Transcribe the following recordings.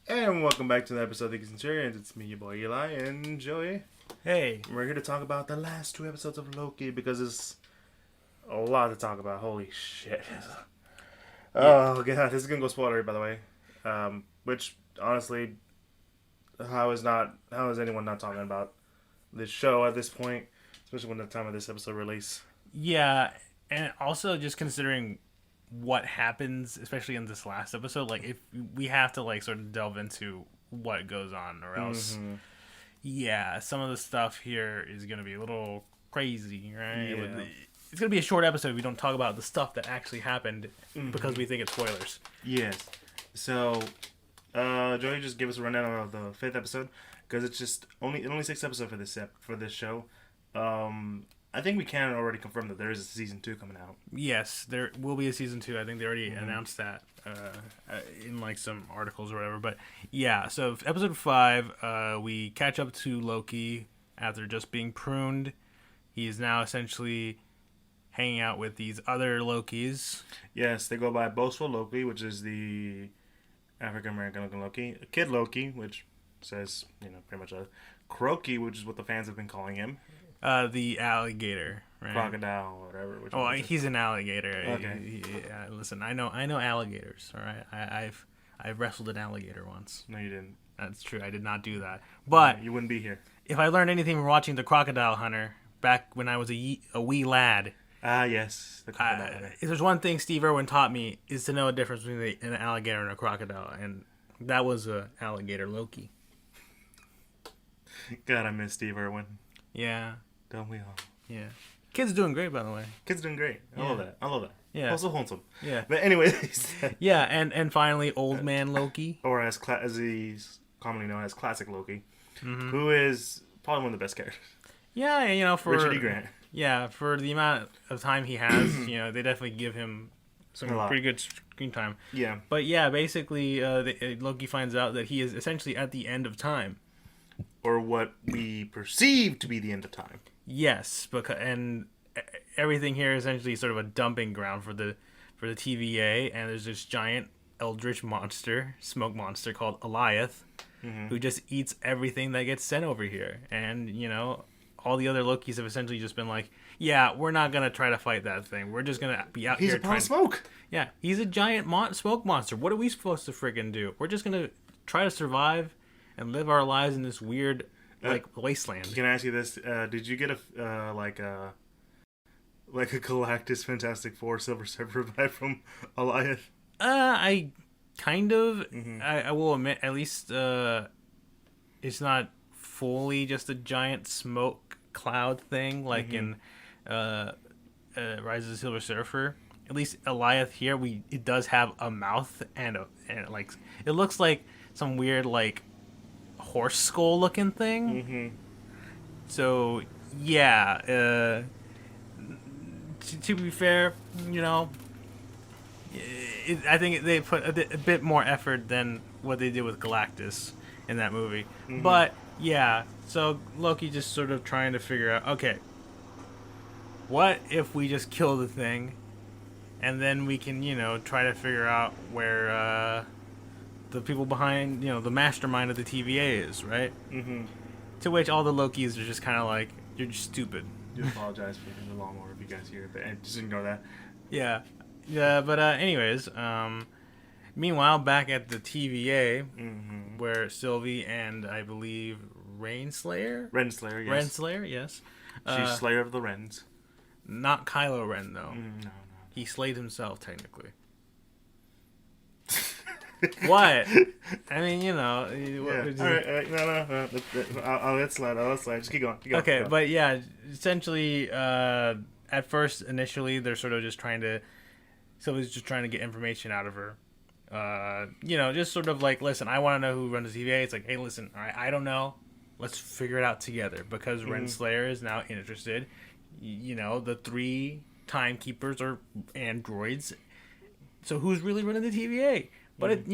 And welcome back to the episode of Geek Centurions. It's me, your boy Eli, and Joey. Hey. We're here to talk about the last two episodes of Loki because there's a lot to talk about. Holy shit. Oh, God. This is going to go spoilery, by the way. Which, honestly, how is anyone not talking about this show at this point? Especially when the time of this episode release. Yeah, and also just considering what happens, especially in this last episode, like if we have to like sort of delve into what goes on, or else, yeah, some of the stuff here is gonna be a little crazy, right? Yeah. It's gonna be a short episode. We don't talk about the stuff that actually happened because we think it's spoilers. Yes. So, Joey just gave us a rundown of the fifth episode because it's just only 6 episodes for this show. I think we can already confirm that there is a season 2 coming out. Yes, there will be a season 2. I think they already announced that in like some articles or whatever. But yeah, so episode 5, we catch up to Loki after just being pruned. He is now essentially hanging out with these other Lokis. Yes, they go by Boastful Loki, which is the African American looking Loki. Kid Loki, which says, pretty much a Croaky, which is what the fans have been calling him. The alligator, right? Crocodile, whatever. He's an alligator. Okay. Listen, I know alligators. All right, I've wrestled an alligator once. No, you didn't. That's true. I did not do that. But you wouldn't be here. If I learned anything from watching The Crocodile Hunter back when I was a wee lad, yes, the Crocodile Hunter. If there's one thing Steve Irwin taught me is to know the difference between an alligator and a crocodile, and that was a alligator Loki. God, I miss Steve Irwin. Yeah. Don't we all? Yeah. Kid's doing great, by the way. Kid's doing great. I love that. Yeah. Also wholesome. Yeah. But anyways. Yeah, and finally, Old Man Loki. Or as he's commonly known as Classic Loki, who is probably one of the best characters. Yeah, for Richard E. Grant. Yeah, for the amount of time he has, they definitely give him some pretty good screen time. Yeah. But yeah, basically, Loki finds out that he is essentially at the end of time. Or what we perceive to be the end of time. Yes, and everything here is essentially sort of a dumping ground for the TVA, and there's this giant eldritch monster, smoke monster called Eliath, who just eats everything that gets sent over here. And, all the other Lokis have essentially just been like, yeah, we're not going to try to fight that thing. We're just going to be out here trying to smoke. Yeah, he's a giant smoke monster. What are we supposed to freaking do? We're just going to try to survive and live our lives in this weird, wasteland. Can I ask you this? Did you get a Galactus Fantastic Four Silver Surfer vibe from Eliath? I kind of. I will admit, at least it's not fully just a giant smoke cloud thing like in Rise of the Silver Surfer. At least Eliath here, it does have a mouth and like it looks like some weird like horse skull looking thing. So yeah, to be fair, I think they put a bit more effort than what they did with Galactus in that movie. But yeah, so Loki just sort of trying to figure out, okay, what if we just kill the thing, and then we can try to figure out where the people behind, the mastermind of the TVA is, right? To which all the Lokis are just kind of like, you're just stupid. I do apologize for the long order if you guys hear it, but just ignore that. Yeah, but anyways, meanwhile, back at the TVA, where Sylvie and I believe Renslayer, yes. She's Slayer of the Wrens. Not Kylo Ren, though. No. He slayed himself, technically. What? I mean, Yeah. All right. No. I'll let slide. Just keep going. Okay, but yeah, essentially, at first, initially, they're sort of just Sylvie's just trying to get information out of her. Just sort of like, listen, I want to know who runs the TVA. It's like, hey, listen, all right, I don't know. Let's figure it out together because Renslayer is now interested. The 3 timekeepers are androids. So who's really running the TVA? But,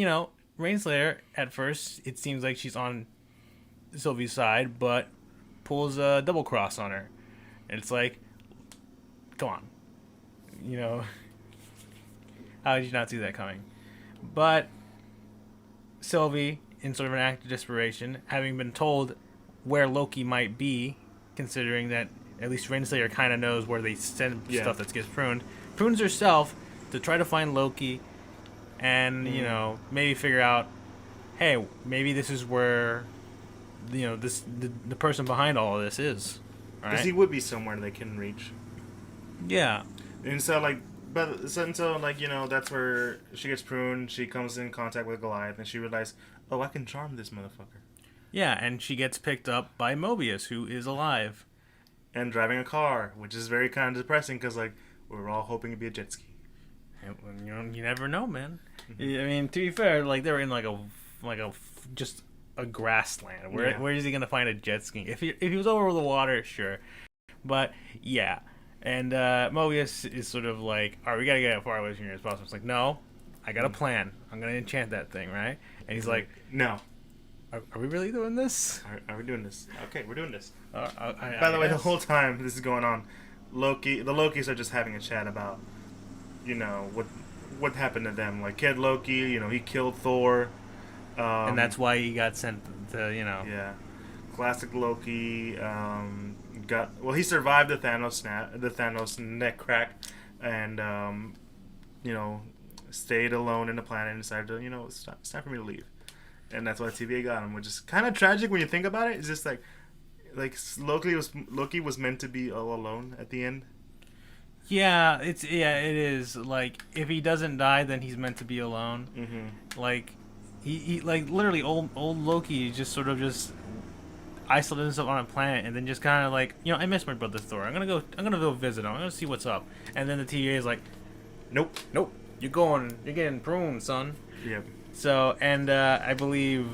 Renslayer, at first, it seems like she's on Sylvie's side, but pulls a double cross on her. And it's like, come on. How did you not see that coming? But Sylvie in sort of an act of desperation, having been told where Loki might be, considering that at least Renslayer kind of knows where they send stuff that gets pruned, prunes herself to try to find Loki and, maybe figure out, hey, maybe this is where, the person behind all of this is. Because he would be somewhere they can reach. Yeah. And so, that's where she gets pruned. She comes in contact with Goliath, and she realizes, oh, I can charm this motherfucker. Yeah, and she gets picked up by Mobius, who is alive. And driving a car, which is very kind of depressing, because, we're all hoping to be a jet ski. You never know, man. Mm-hmm. I mean, to be fair, they're in, just a grassland. Where is he going to find a jet ski? If he was over the water, sure. But, yeah. And Mobius is sort of like, all right, we got to get as far away from here as possible. It's like, no, I got a plan. I'm going to enchant that thing, right? And he's like, no. Are we really doing this? Are we doing this? Okay, we're doing this. By the way, the whole time this is going on, the Lokis are just having a chat about, what happened to them. Like, Kid Loki, he killed Thor. And that's why he got sent to, Yeah. Classic Loki, he survived the Thanos neck crack, and, stayed alone in the planet and decided to, it's time for me to leave. And that's why TVA got him, which is kind of tragic when you think about it. It's just like Loki was meant to be all alone at the end. Yeah, it is. Like, if he doesn't die, then he's meant to be alone. Mm-hmm. Like, he literally old Loki just sort of just isolated himself on a planet and then just kind of I miss my brother Thor. I'm gonna go visit him. I'm gonna see what's up. And then the TVA is like, nope, you're getting pruned, son. Yep. So, and I believe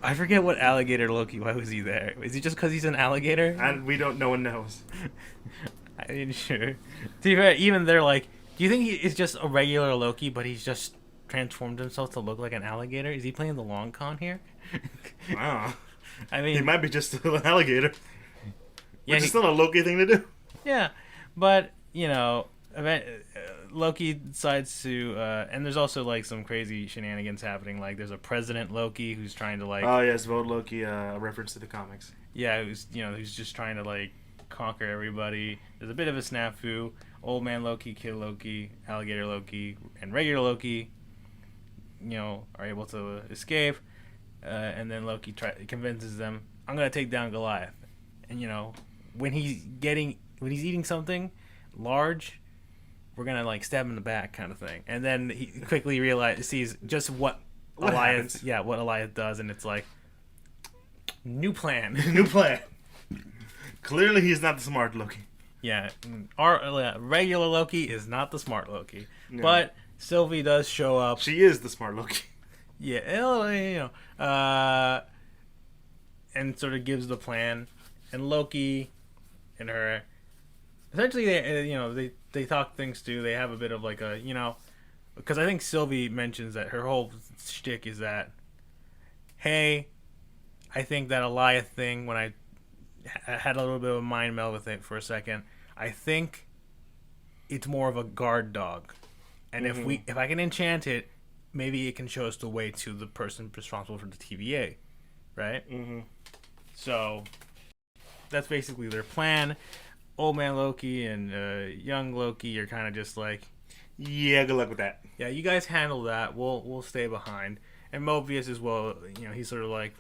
I forget what alligator Loki. Why was he there? Is he just because he's an alligator? And we don't. No one knows. I mean, sure. To be fair, even they're like, do you think he is just a regular Loki, but he's just transformed himself to look like an alligator? Is he playing the long con here? Wow. I mean, he might be just an alligator. Yeah, which is still a Loki thing to do. Yeah, but Loki decides to, and there's also some crazy shenanigans happening. Like, there's a President Loki who's trying to oh yes, vote Loki, a reference to the comics. Yeah, who's just trying to conquer everybody. There's a bit of a snafu. Old Man Loki, Kid Loki, Alligator Loki, and regular Loki, are able to escape. And then Loki convinces them, I'm gonna take down Goliath. And when he's eating something large, we're gonna stab him in the back, kind of thing. And then he quickly sees just what Goliath does, and it's like, new plan. New plan. Clearly, he's not the smart Loki. Yeah, our regular Loki is not the smart Loki, no. But Sylvie does show up. She is the smart Loki. Yeah, and sort of gives the plan, and Loki and her, essentially they talk things through. They have a bit of because I think Sylvie mentions that her whole shtick is that, hey, I think that Goliath thing, when I had a little bit of a mind meld with it for a second, I think it's more of a guard dog, and if I can enchant it, maybe it can show us the way to the person responsible for the TVA, right? Mm-hmm. So that's basically their plan. Old Man Loki and young Loki are kind of just like, yeah, good luck with that. Yeah, you guys handle that. We'll stay behind. And Mobius as well. He's sort of like,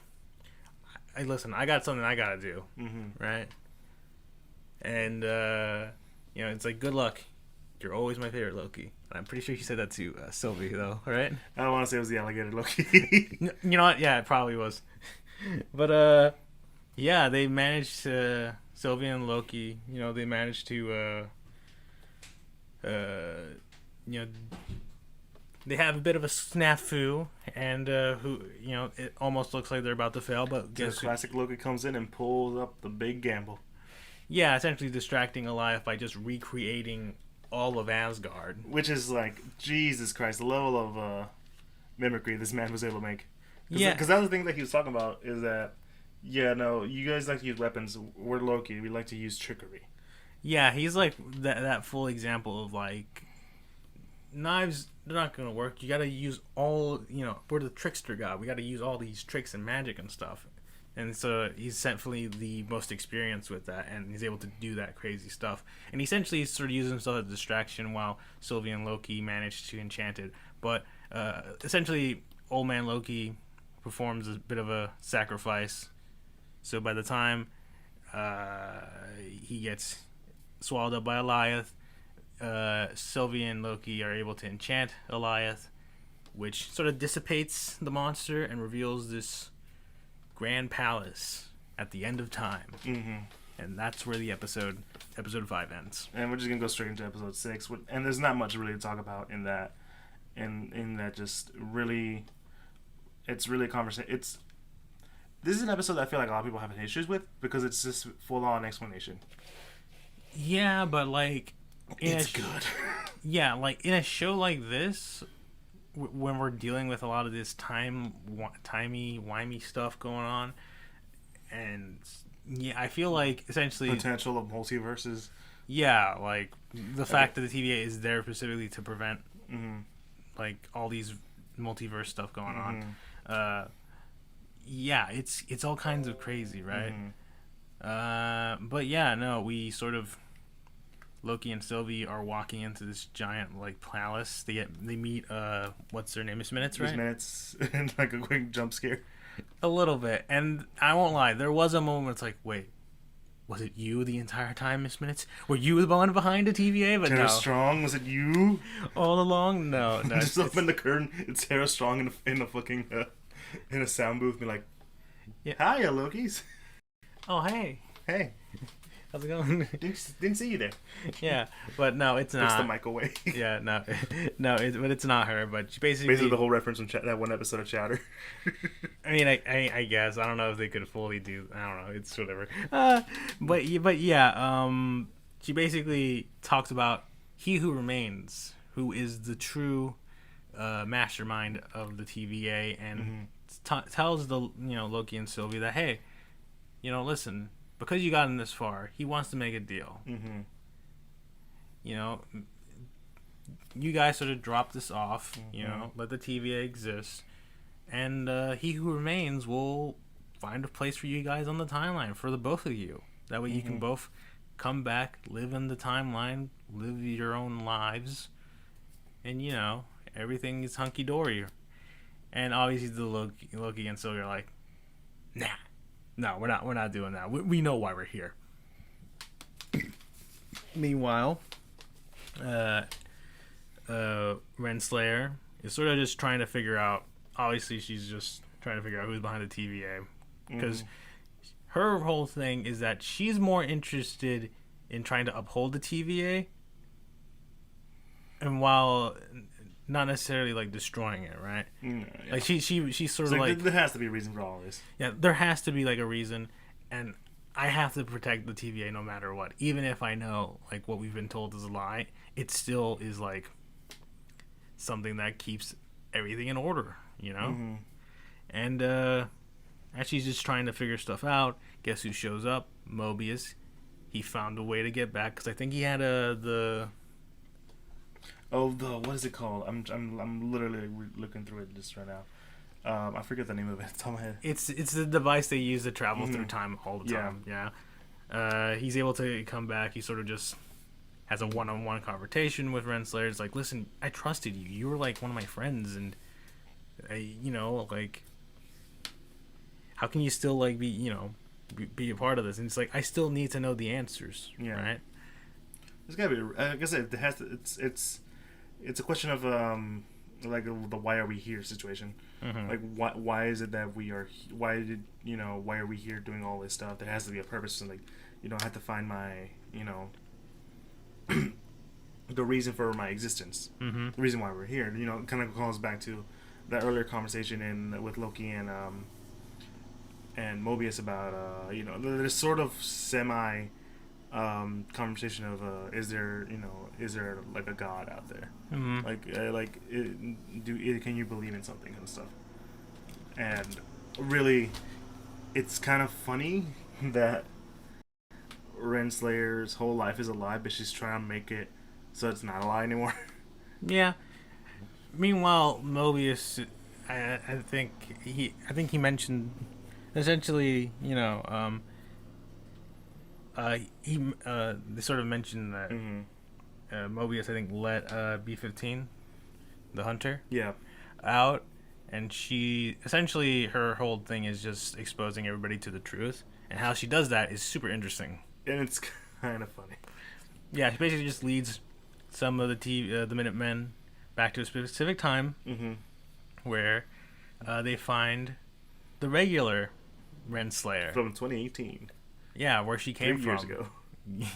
hey, listen, I got something I gotta do, right? And it's like, good luck. You're always my favorite Loki. And I'm pretty sure he said that to Sylvie, though, right? I don't want to say it was the alligator Loki. You know what? Yeah, it probably was. But yeah, they managed to, Sylvie and Loki, they managed to they have a bit of a snafu, and it almost looks like they're about to fail, but guess classic Loki comes in and pulls up the big gamble. Yeah, essentially distracting Goliath by just recreating all of Asgard, which is Jesus Christ, the level of mimicry this man was able to make. Because that's the thing that he was talking about, is that you guys like to use weapons. We're Loki, we like to use trickery. Yeah, he's like that full example of knives, they're not gonna work. You gotta use all, we're the trickster god. We gotta use all these tricks and magic and stuff. And so he's essentially the most experienced with that, and he's able to do that crazy stuff. And essentially he's sort of using himself as a distraction while Sylvie and Loki manage to enchant it. But essentially, Old Man Loki performs a bit of a sacrifice. So by the time he gets swallowed up by Eliath, Sylvie and Loki are able to enchant Eliath, which sort of dissipates the monster and reveals this grand palace at the end of time. Mm-hmm. And that's where the episode 5 ends. And we're just gonna go straight into episode 6, and there's not much really to talk about in that. In that, just really, it's really a conversation. This is an episode that I feel like a lot of people have issues with because it's just full on explanation. Yeah, but like, it's good. Yeah, like in a show like this, when we're dealing with a lot of this timey-wimey stuff going on, and yeah, I feel like essentially potential of multiverses. Yeah, like the fact that the TVA is there specifically to prevent like all these multiverse stuff going on. Yeah, it's all kinds of crazy, right? But yeah, no, we sort of, Loki and Sylvie are walking into this giant like palace. They meet what's their name? Miss Minutes, right? Miss Minutes, and like a quick jump scare. A little bit, and I won't lie, there was a moment where it's like, wait, was it you the entire time, Miss Minutes? Were you the one behind the TVA? But Tara no. Strong, was it you? All along? No. Just open the curtain. It's Tara Strong in a fucking in a sound booth, be like, yeah. Hiya, Lokis. Oh, hey. Hey. How's it going? Didn't see you there. Yeah, but no, it's not. Puts the mic away. Yeah, no, but it's not her. But she basically the whole reference from that one episode of Chatter. I mean, I guess I don't know if they could fully do. I don't know. It's whatever. But yeah. She basically talks about he who remains, who is the true mastermind of the TVA, and tells the Loki and Sylvie that, hey, listen. Because you got him this far, he wants to make a deal. You guys sort of drop this off, let the TVA exist, and he who remains will find a place for you guys on the timeline for the both of you. That way you can both come back, live in the timeline, live your own lives, and, everything is hunky-dory. And obviously the Loki and Sylvie are like, nah. No, we're not doing that. We know why we're here. Meanwhile, Renslayer is sort of just trying to figure out. Obviously, she's just trying to figure out who's behind the TVA, because her whole thing is that she's more interested in trying to uphold the TVA, and while not necessarily like destroying it, right? Yeah. Like she's sort of like there has to be a reason for all this. Yeah, there has to be like a reason, and I have to protect the TVA no matter what. Even if I know like what we've been told is a lie, it still is like something that keeps everything in order, And as she's just trying to figure stuff out, guess who shows up? Mobius. He found a way to get back because I think he had what is it called? I'm literally looking through it just right now. I forget the name of it. It's on my head. It's the device they use to travel through time all the time. Yeah. He's able to come back. He sort of just has a one-on-one conversation with Renslayer. It's like, listen, I trusted you. You were like one of my friends, and like, how can you still like be a part of this? And it's like, I still need to know the answers. Yeah. Right. There's gotta be. Like I said, it has to. It's a question of like the why are we here situation. Like why is it that we are? Why are we here doing all this stuff? There has to be a purpose, and like I have to find my the reason for my existence, the reason why we're here. It kind of calls back to that earlier conversation with Loki and Mobius about there's sort of semi conversation of is there like a god out there, can you believe in something and stuff. And really it's kind of funny that Renslayer's whole life is a lie, but she's trying to make it so it's not a lie anymore. Yeah, Meanwhile, Mobius, I think he mentioned essentially, they sort of mentioned that Mobius, I think, let B-15, the hunter, Yeah. out, and she essentially her whole thing is just exposing everybody to the truth, and how she does that is super interesting. And it's kind of funny. Yeah, she basically just leads some of the Minutemen back to a specific time where they find the regular Renslayer From 2018. Yeah, where she came 3 years ago.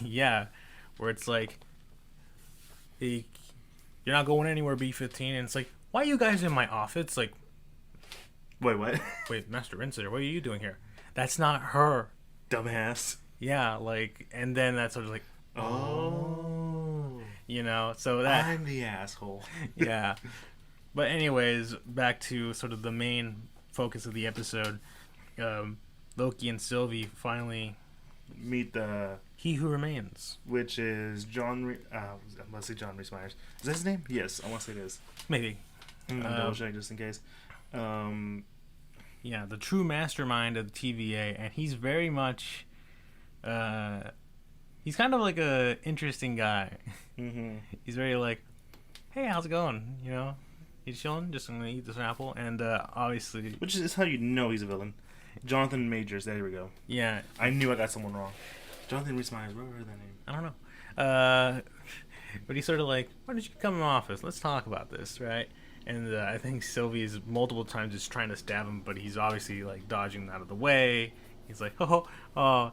Yeah, where it's like, you're not going anywhere, B-15, and it's like, why are you guys in my office? It's like, Wait, what? wait, Master Renslayer, what are you doing here? That's not her. Dumbass. Yeah, like, and then that's sort of like, Oh. So that... I'm the asshole. Yeah. But anyways, back to sort of the main focus of the episode. Loki and Sylvie finally meet the He Who Remains, which is John. I must say John Rhys Meyers. Is that his name? Yes, I want to say it is. maybe. Double check just in case. Yeah, the true mastermind of the TVA, and he's very much. He's kind of like a interesting guy. Mm-hmm. He's very like, hey, how's it going? He's chilling, just gonna eat this apple, and obviously, which is how you know he's a villain. Jonathan Majors. There we go. Yeah, I knew I got someone wrong. Jonathan Rhys Meyers. What was that name? I don't know. But he's sort of like, why don't you come in my office? Let's talk about this, right? And I think Sylvie's multiple times just trying to stab him, but he's obviously like dodging out of the way. He's like, oh,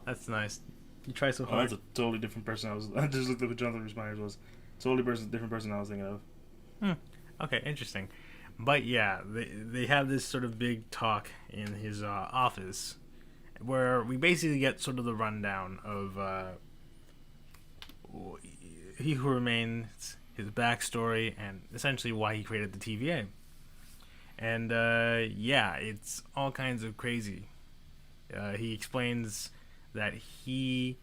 that's nice. You try so hard. That's a totally different person. I just looked up what Jonathan Rhys Meyers was. Totally different person I was thinking of. Okay, interesting. But yeah, they have this sort of big talk in his office, where we basically get sort of the rundown of He Who Remains, his backstory, and essentially why he created the TVA. And yeah, it's all kinds of crazy. He explains that he,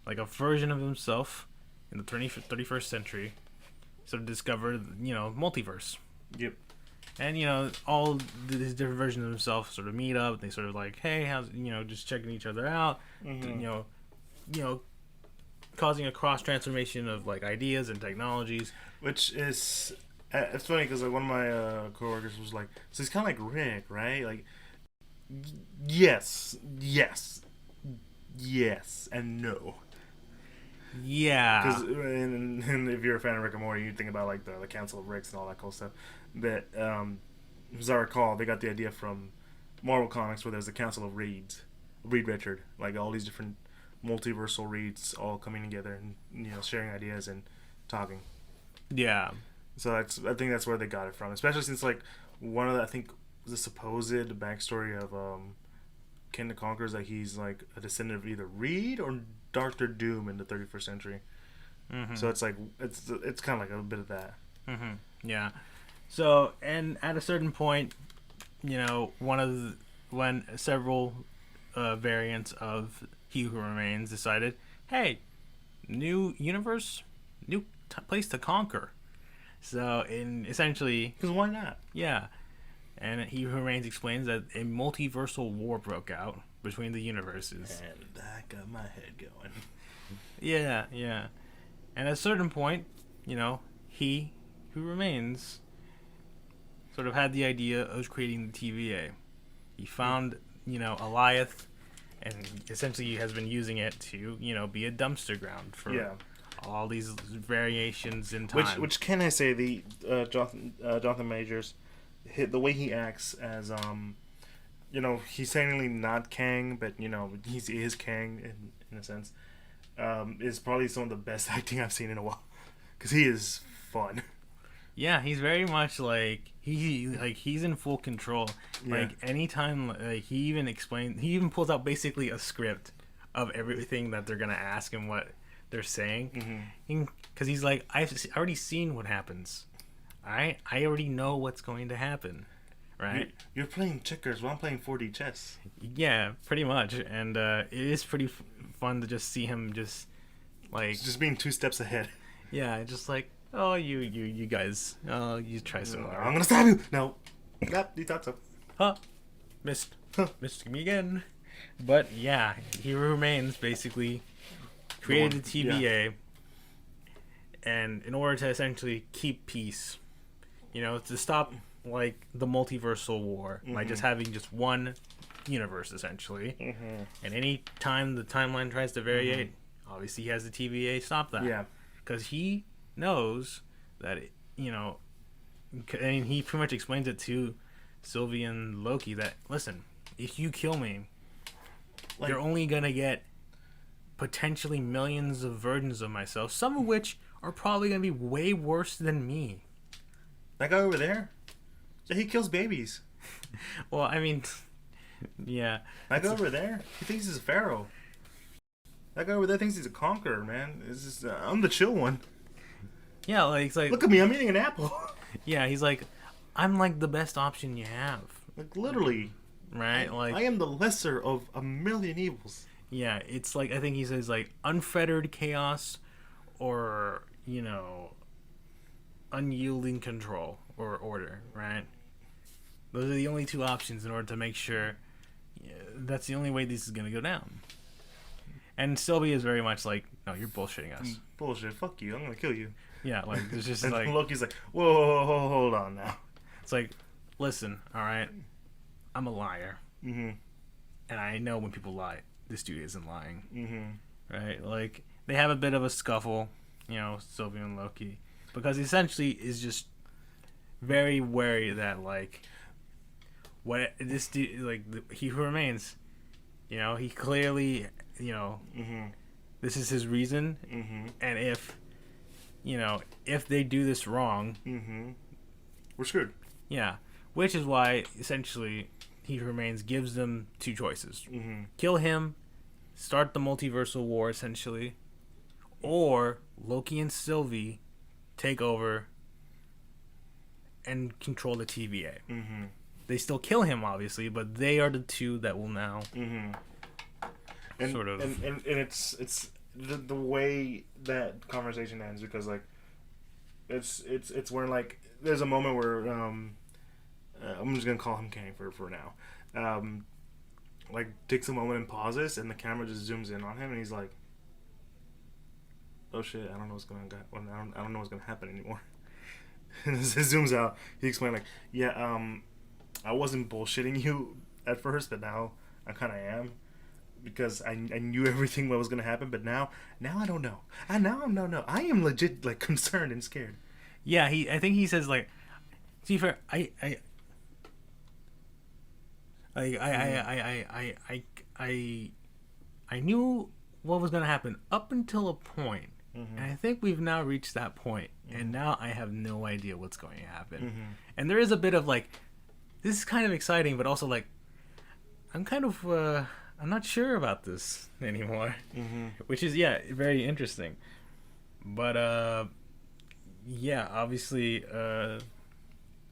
like a version of himself in the 31st century, sort of discovered, multiverse. Yep. And, all these different versions of himself sort of meet up. They sort of like, hey, how's, just checking each other out. Causing a cross-transformation of, like, ideas and technologies. Which is... it's funny because, like, one of my coworkers was like, so he's kind of like Rick, right? Like, yes, and no. Yeah. Because and if you're a fan of Rick and Morty, you think about, like, the Council of Ricks and all that cool stuff. That, as I recall, they got the idea from Marvel Comics where there's the Council of Reeds. Reed Richard. Like, all these different multiversal Reeds all coming together and, sharing ideas and talking. Yeah. So I think that's where they got it from. Especially since, like, one of the, I think, the supposed backstory of King the Conqueror is that he's, like, a descendant of either Reed or Doctor Doom in the 31st century. Mm-hmm. So it's, like, it's kind of like a bit of that. Mm-hmm. Yeah. So, and at a certain point, when several variants of He Who Remains decided, hey, new universe, new place to conquer. So, essentially... Because why not? Yeah. And He Who Remains explains that a multiversal war broke out between the universes. And that got my head going. Yeah. And at a certain point, He Who Remains sort of had the idea of creating the TVA. He found, Eliath, and essentially has been using it to, be a dumpster ground for all these variations in time. Which can I say, the Jonathan Majors, the way he acts as, he's technically not Kang, but, he is Kang in a sense, is probably some of the best acting I've seen in a while. Because he is fun. Yeah, he's very much he's in full control. Yeah. Like anytime he even pulls out basically a script of everything that they're gonna ask and what they're saying, because he's like, I've already seen what happens. I already know what's going to happen, right? You're playing checkers while I'm playing 4D chess. Yeah, pretty much, and it is pretty fun to just see him just being 2 steps ahead. Yeah, just like, Oh, you guys. Oh, you try so I'm hard. gonna stab you. No. Yep, you thought so. Huh? Missed me again. But yeah, he remains basically created the TVA, and in order to essentially keep peace, to stop like the multiversal war by just having just one universe essentially. And any time the timeline tries to variate, obviously he has the TVA stop that. Yeah. Because he knows that and he pretty much explains it to Sylvie and Loki that, listen, if you kill me, you're only gonna get potentially millions of versions of myself, some of which are probably gonna be way worse than me. That guy over there, he kills babies. Well, I mean, yeah. That guy over there, he thinks he's a pharaoh. That guy over there thinks he's a conqueror, man. It's just, I'm the chill one. Yeah, like it's like, look at me, I'm eating an apple. Yeah, he's like, I'm like the best option you have. Like literally. Right? Like I am the lesser of a million evils. Yeah, it's like, I think he says like unfettered chaos or, unyielding control or order, right? Those are the only two options in order to make sure that's the only way this is going to go down. And Sylvie is very much like, no, you're bullshitting us. Bullshit, fuck you, I'm going to kill you. Yeah, like, it's just and like... Loki's like, whoa, hold on now. It's like, listen, alright, I'm a liar. And I know when people lie, this dude isn't lying. Right? Like, they have a bit of a scuffle, Sylvie and Loki. Because essentially is just very wary that, like, what this dude, like, he who remains, he clearly, this is his reason. And if they do this wrong, we're screwed. Yeah. Which is why, essentially, he who remains gives them two choices. Kill him, start the multiversal war, essentially, or Loki and Sylvie take over and control the TVA. They still kill him, obviously, but they are the two that will now sort of... And it's the way that conversation ends, because, like, it's where, like, there's a moment where, I'm just going to call him Kang for now. Like, takes a moment and pauses, and the camera just zooms in on him, and he's like, oh shit, I don't know what's going to I don't know what's going to happen anymore. And as it zooms out, he explained, like, yeah, I wasn't bullshitting you at first, but now I kind of am, because I knew everything what was going to happen, but now I don't know. And now I am legit, like, concerned and scared. Yeah, I think he says, like, to be fair, I knew what was going to happen up until a point. And I think we've now reached that point, and now I have no idea what's going to happen. And there is a bit of, like, this is kind of exciting, but also, like, I'm not sure about this anymore. Which is, yeah, very interesting. But, yeah, obviously,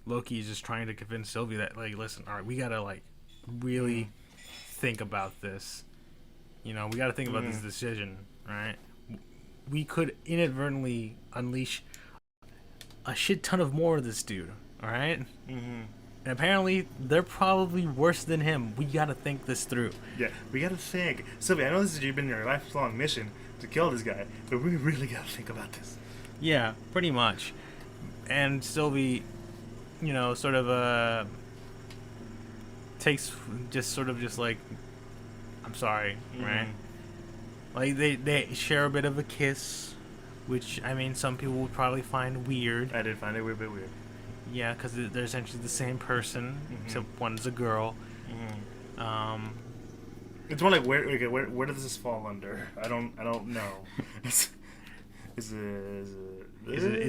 Loki is just trying to convince Sylvie that, like, listen, all right, we gotta, like, really think about this. We gotta think about this decision, right? We could inadvertently unleash a shit ton of more of this dude, all right? And apparently, they're probably worse than him. We gotta think this through. Yeah, we gotta think. Sylvie, I know this has been your lifelong mission to kill this guy, but we really gotta think about this. Yeah, pretty much. And Sylvie, sort of takes just like, I'm sorry, right? Like they share a bit of a kiss, which, I mean, some people would probably find weird. I did find it a bit weird. Yeah, because they're essentially the same person, except one's a girl. It's more like, where does this fall under? I don't know. Is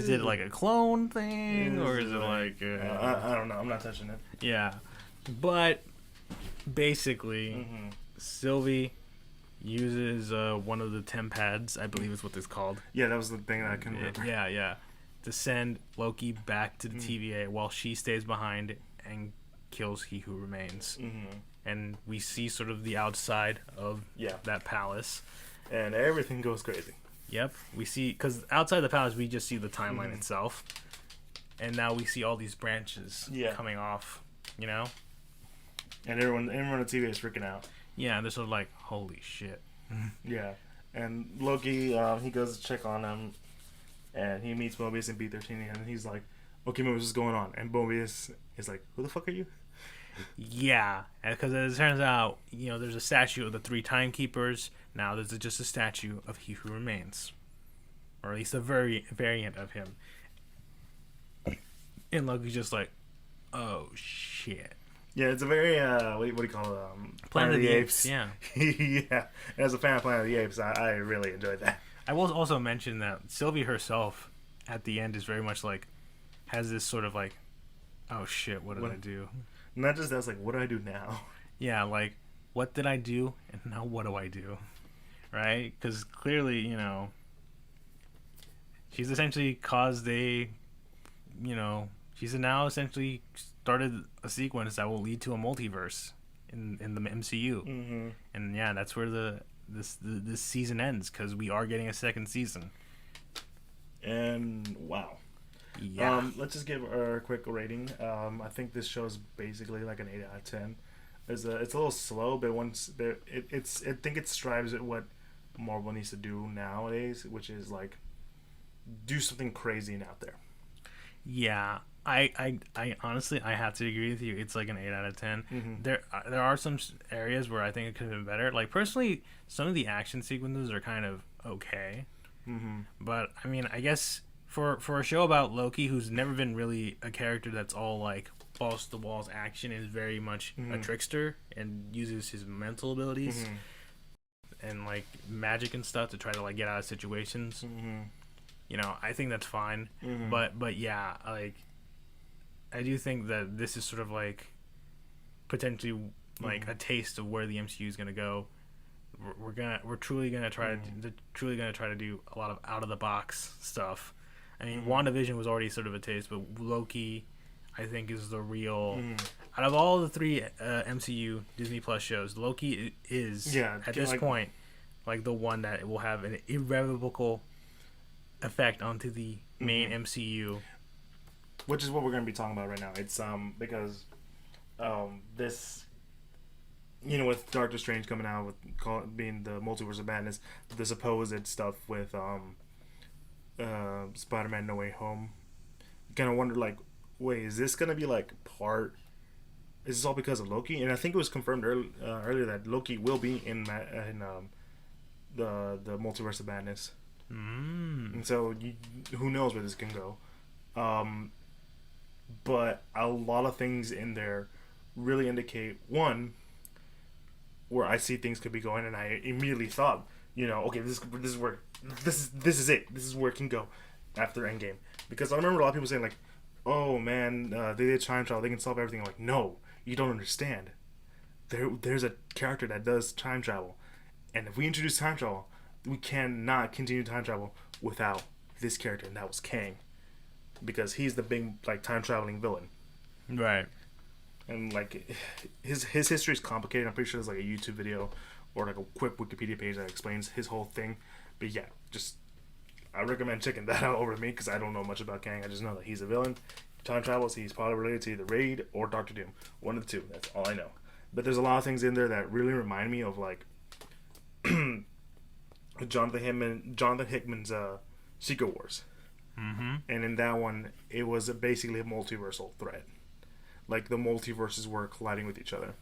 it like a clone thing, or is it like I don't know. I'm not touching it. Yeah, but basically, Sylvie uses one of the TemPads, I believe is what it's called. Yeah, that was the thing that I couldn't remember. Yeah, to send Loki back to the TVA while she stays behind and kills He Who Remains. And we see sort of the outside of that palace, and everything goes crazy. Yep, we see because outside the palace, we just see the timeline itself, and now we see all these branches coming off. You know. And everyone on TV is freaking out. Yeah, and they're sort of like, holy shit. Yeah. And Loki, he goes to check on him, and he meets Mobius and B-13, and he's like, okay, Mobius, what's going on? And Mobius is like, who the fuck are you? Yeah, because it turns out, there's a statue of the three timekeepers. Now there's just a statue of He Who Remains. Or at least a variant of him. And Loki's just like, oh, shit. Yeah, it's a very, what do you call it? Planet of the Apes. Yeah. Yeah. As a fan of Planet of the Apes, I really enjoyed that. I will also mention that Sylvie herself, at the end, is very much like, has this sort of like, oh shit, what did I do? Not just that's like, what do I do now? Yeah, like, what did I do, and now what do I do? Right? Because clearly, she's essentially caused she's now essentially started a sequence that will lead to a multiverse in the MCU. Mm-hmm. And yeah, that's where this season ends, because we are getting a second season. And wow. Yeah. Let's just give a quick rating. I think this show is basically like an 8 out of 10. It's a little slow, but I think it strives at what Marvel needs to do nowadays, which is like do something crazy and out there. Yeah. I honestly, I have to agree with you. It's like an 8 out of 10. Mm-hmm. There are some areas where I think it could have been better. Like, personally, some of the action sequences are kind of okay. Mm-hmm. But I mean, I guess for a show about Loki, who's never been really a character that's all like balls to the walls action, is very much a trickster and uses his mental abilities and like magic and stuff to try to like get out of situations. I think that's fine. But yeah, like, I do think that this is sort of like potentially like a taste of where the MCU is gonna go. We're truly gonna try to do a lot of out of the box stuff. I mean, WandaVision was already sort of a taste, but Loki, I think, is the real. Out of all the three MCU Disney Plus shows, Loki is at this point like the one that will have an irrevocable effect onto the main MCU. Which is what we're going to be talking about right now. It's because this, with Doctor Strange coming out with being the Multiverse of Madness, the supposed stuff with Spider-Man No Way Home, you kind of wonder like, wait, is this going to be like part? Is this all because of Loki? And I think it was confirmed earlier that Loki will be in the Multiverse of Madness. And so who knows where this can go. But a lot of things in there really indicate, one, where I see things could be going, and I immediately thought, okay, this is where this is it. This is where it can go after Endgame. Because I remember a lot of people saying like, oh man, they did time travel, they can solve everything. I'm like, no, you don't understand. There's a character that does time travel, and if we introduce time travel, we cannot continue time travel without this character, and that was Kang. Because he's the big like time traveling villain, right? And like his history is complicated. I'm pretty sure there's like a YouTube video or like a quick Wikipedia page that explains his whole thing. But yeah, I recommend checking that out over me because I don't know much about Kang. I just know that he's a villain. Time travels. He's probably related to either Raid or Doctor Doom. One of the two. That's all I know. But there's a lot of things in there that really remind me of like Jonathan Hickman's Secret Wars. And in that one, it was basically a multiversal threat. Like the multiverses were colliding with each other.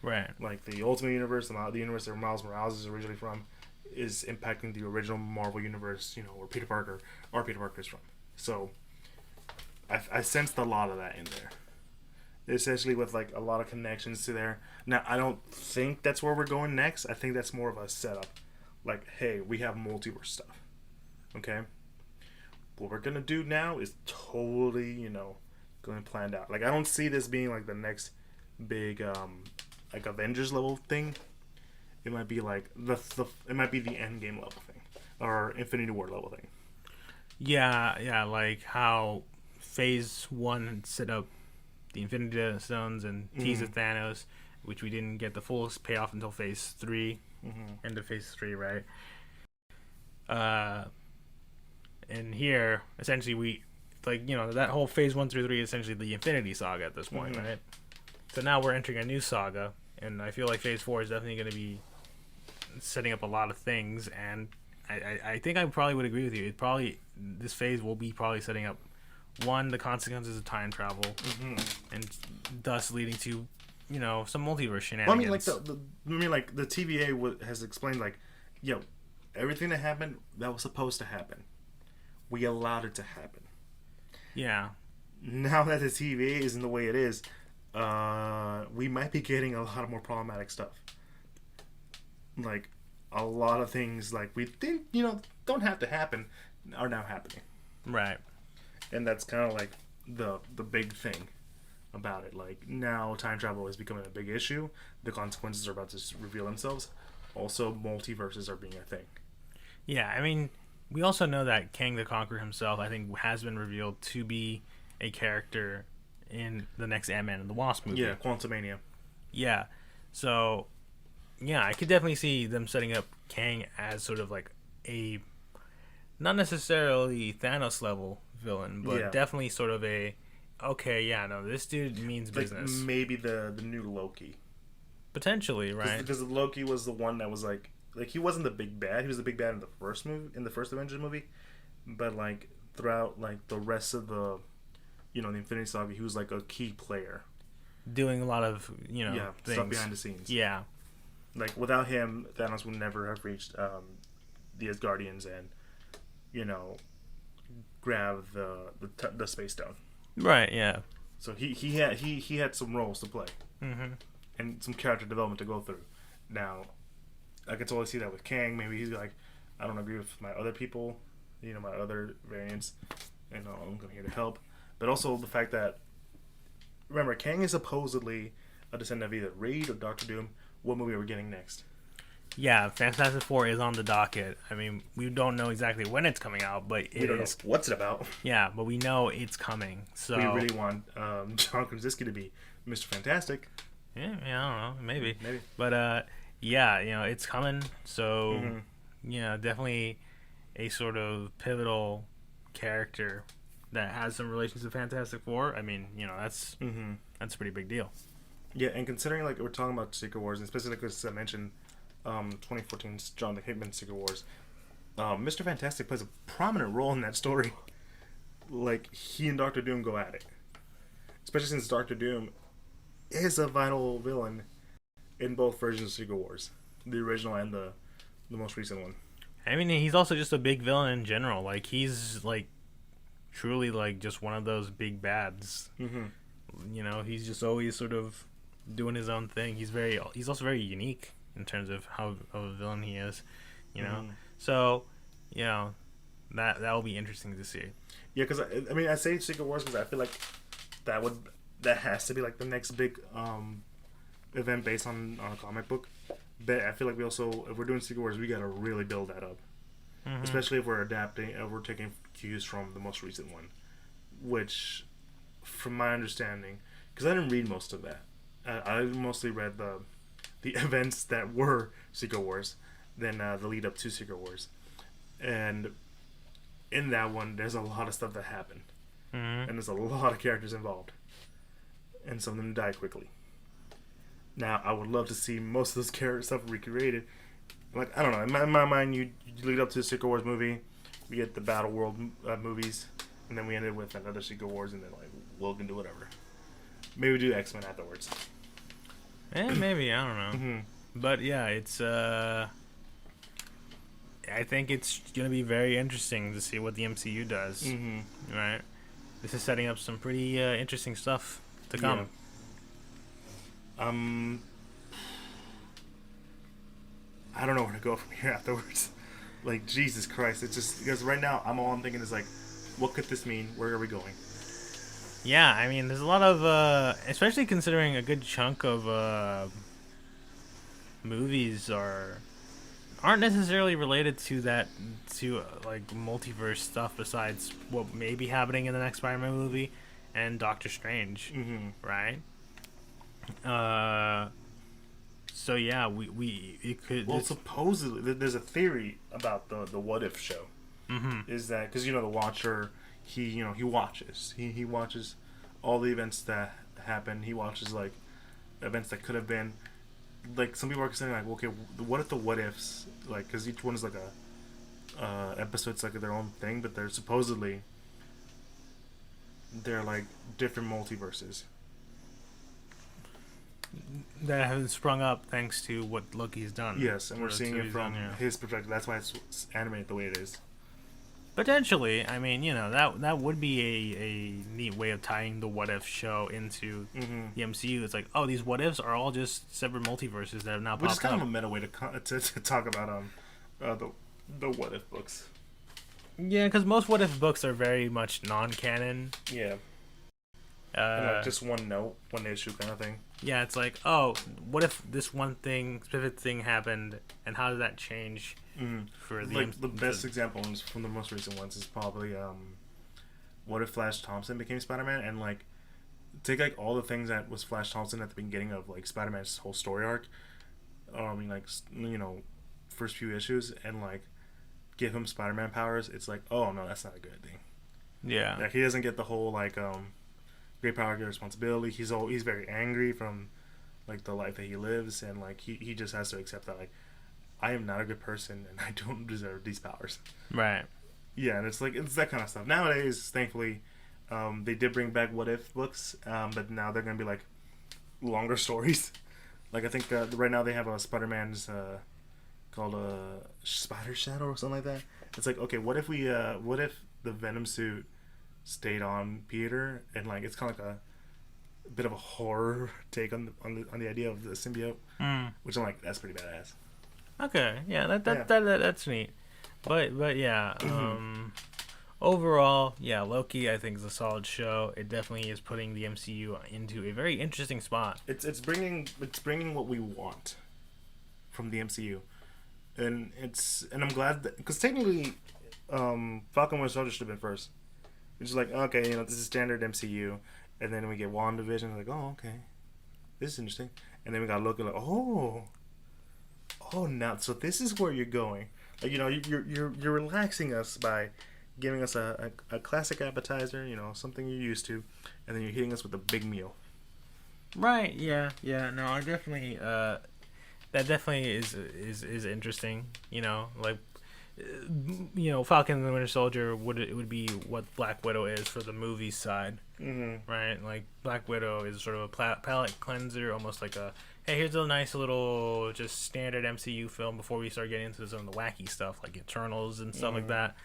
Right. Like the Ultimate Universe, the universe that Miles Morales is originally from, is impacting the original Marvel Universe, where Peter Parker is from. So I sensed a lot of that in there. Essentially with like a lot of connections to there. Now, I don't think that's where we're going next. I think that's more of a setup. Like, hey, we have multiverse stuff. Okay? What we're gonna do now is totally, going planned out. Like, I don't see this being like the next big, like Avengers level thing. It might be like it might be the Endgame level thing, or Infinity War level thing. Yeah, like how Phase 1 set up the Infinity Stones and teased Thanos, which we didn't get the full payoff until Phase 3, end of Phase 3, right? Uh, and here, essentially, that whole phase 1 through 3 is essentially the Infinity Saga at this point, right? So now we're entering a new saga, and I feel like phase 4 is definitely going to be setting up a lot of things, and I think I probably would agree with you. This phase will be probably setting up, one, the consequences of time travel, and thus leading to, some multiverse shenanigans. Well, I mean, like the TVA has explained, like, everything that happened that was supposed to happen, we allowed it to happen. Yeah. Now that the TVA isn't the way it is, we might be getting a lot of more problematic stuff. Like, a lot of things like we think don't have to happen are now happening. Right. And that's kind of like the big thing about it. Like, now time travel is becoming a big issue. The consequences are about to reveal themselves. Also, multiverses are being a thing. Yeah, I mean, we also know that Kang the Conqueror himself, I think, has been revealed to be a character in the next Ant-Man and the Wasp movie. Yeah, Quantumania. Yeah. So, yeah, I could definitely see them setting up Kang as sort of like a, not necessarily Thanos level villain, but definitely sort of this dude means business. Like maybe the new Loki. Potentially, right? Because Loki was the one that was like he wasn't the big bad. He was the big bad in the first movie, in the first Avengers movie, but like throughout like the rest of the, the Infinity Saga, he was like a key player, doing a lot of things. Stuff behind the scenes. Yeah. Like, without him, Thanos would never have reached the Asgardians and, grab the Space Stone. Right. Yeah. So he had some roles to play, and some character development to go through. Now, I can totally see that with Kang. Maybe he's like, I don't agree with my other people, my other variants, and I'm here to help. But also the fact that, remember, Kang is supposedly a descendant of either Reed or Doctor Doom. What movie are we getting next? Yeah, Fantastic Four is on the docket. I mean, we don't know exactly when it's coming out, but we don't know what's it about. Yeah, but we know it's coming. So we really want John Krasinski to be Mr. Fantastic. Yeah, I don't know, maybe. But it's coming. So definitely a sort of pivotal character that has some relations to Fantastic Four. I mean, that's a pretty big deal. Yeah, and considering like we're talking about Secret Wars, and especially because I mentioned 2014's Jonathan Hickman Secret Wars, Mr. Fantastic plays a prominent role in that story. Like, he and Doctor Doom go at it, especially since Doctor Doom is a vital villain in both versions of Secret Wars, the original and the most recent one. I mean, he's also just a big villain in general. Like, he's like truly like just one of those big bads. He's just always sort of doing his own thing. He's also very unique in terms of how of a villain he is, So, that will be interesting to see. Yeah, because I mean, I say Secret Wars because I feel like that has to be like the next big event based on a comic book. But I feel like if we're doing Secret Wars, we gotta really build that up, especially if we're adapting, if we're taking cues from the most recent one, which, from my understanding, because I didn't read most of that. I mostly read the events that were Secret Wars, then the lead up to Secret Wars, and in that one, there's a lot of stuff that happened, and there's a lot of characters involved, and some of them die quickly. Now, I would love to see most of this character stuff recreated. Like, I don't know, in my mind, you lead up to the Secret Wars movie, we get the Battle World movies, and then we ended with another Secret Wars, and then like we'll do whatever. Maybe we do X-Men afterwards. Maybe, I don't know. But yeah, it's I think it's gonna be very interesting to see what the MCU does. Right? This is setting up some pretty interesting stuff to come. Yeah. I don't know where to go from here afterwards. Like, Jesus Christ, it's just because right now all I'm thinking is like, what could this mean? Where are we going? Yeah, I mean, there's a lot of, especially considering a good chunk of movies aren't necessarily related to like multiverse stuff. Besides what may be happening in the next Spider-Man movie and Doctor Strange, right? So yeah, we it could. Well, supposedly there's a theory about the what if show. Mm-hmm. Is that because the Watcher, he watches he watches all the events that happen. He watches like events that could have been. Like some people are saying like, okay, what if the what ifs, like, because each one is like a episode's like their own thing, but they're like different multiverses. That have sprung up thanks to what Loki's done. Yes, and we're Or seeing it series from done, yeah. his perspective. That's why it's animated the way it is. Potentially, I mean, that would be a neat way of tying the what if show into the MCU. It's like, oh, these what ifs are all just separate multiverses that have now Which is popped kind up. of a meta way to talk about the what if books. Yeah, because most what if books are very much non-canon. Yeah, and like just one note, one issue kind of thing. Yeah, it's like, oh, what if this one thing, specific thing happened, and how does that change for the Like the best example is from the most recent ones is probably what if Flash Thompson became Spider-Man, and like take like all the things that was Flash Thompson at the beginning of like Spider-Man's whole story arc. I mean, like first few issues, and like give him Spider-Man powers. It's like, oh no, that's not a good thing. Yeah. Like he doesn't get the whole like great power, great responsibility. He's very angry from like the life that he lives, and like he just has to accept that like I am not a good person and I don't deserve these powers. Right. Yeah, and it's like it's that kind of stuff. Nowadays, thankfully, they did bring back what if books, but now they're gonna be like longer stories. Like I think right now they have a Spider-Man's called a Spider Shadow or something like that. It's like, okay, what if the Venom suit stayed on Peter, and like it's kind of like a bit of a horror take on the idea of the symbiote, which I'm like, that's pretty badass. Okay. Yeah. That's neat. But yeah. Overall, yeah, Loki I think is a solid show. It definitely is putting the MCU into a very interesting spot. It's bringing what we want from the MCU, and I'm glad that, because technically, Falcon Winter Soldier should have been first. It's just like, okay, this is standard MCU, and then we get WandaVision, like, oh, okay, this is interesting, and then we got Loki, like, oh, now, so this is where you're going, like, you're relaxing us by giving us a classic appetizer, something you're used to, and then you're hitting us with a big meal. Right? Yeah. No, I definitely. That definitely is interesting. Like, Falcon and the Winter Soldier would be what Black Widow is for the movie side, right? Like Black Widow is sort of a palate cleanser, almost like a hey, here's a nice little just standard MCU film before we start getting into some of the wacky stuff like Eternals and stuff like that.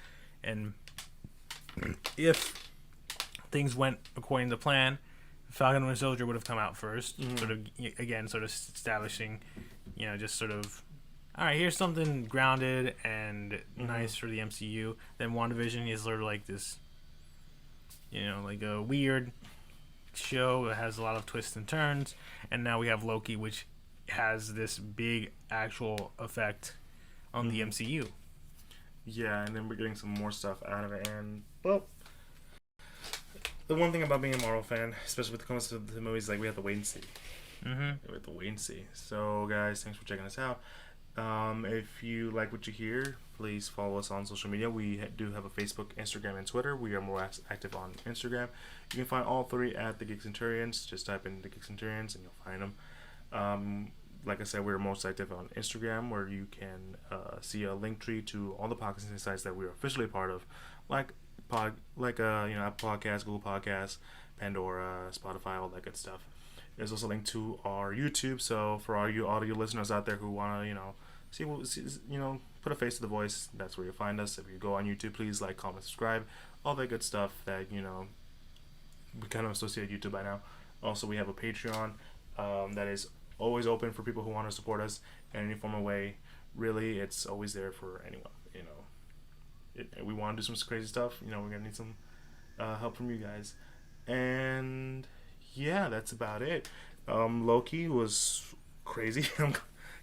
And if things went according to plan, Falcon and Winter Soldier would have come out first, sort of establishing, just sort of, all right, here's something grounded and nice for the MCU. Then WandaVision is sort of like this, like a weird show that has a lot of twists and turns, and now we have Loki, which has this big actual effect on the MCU. Yeah, and then we're getting some more stuff out of it, and well, the one thing about being a Marvel fan, especially when it comes to the movies, like we have to wait and see. We have to wait and see. So, guys, thanks for checking us out. If you like what you hear, please follow us on social media. We do have a Facebook, Instagram, and Twitter. We are more active on Instagram. You can find all three at the Geek Centurions. Just type in the Geek Centurions and you'll find them. Like I said, we're most active on Instagram, where you can see a link tree to all the podcasting sites that we're officially part of, like Apple Podcasts, Google Podcasts, Pandora, Spotify, all that good stuff. There's also a link to our YouTube. So for all you audio listeners out there who want to, put a face to the voice, that's where you'll find us. If you go on YouTube, please like, comment, subscribe, all that good stuff that we kind of associate YouTube by now. Also, we have a Patreon that is always open for people who want to support us in any form of way. Really, it's always there for anyone. We want to do some crazy stuff. We're gonna need some help from you guys. And yeah, that's about it. Loki was crazy.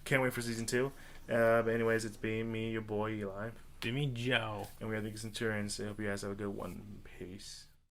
Can't wait for season 2. But anyways, it's been me, your boy Eli. Be me, Joe. And we have the Geek Centurions. I hope you guys have a good one. Peace.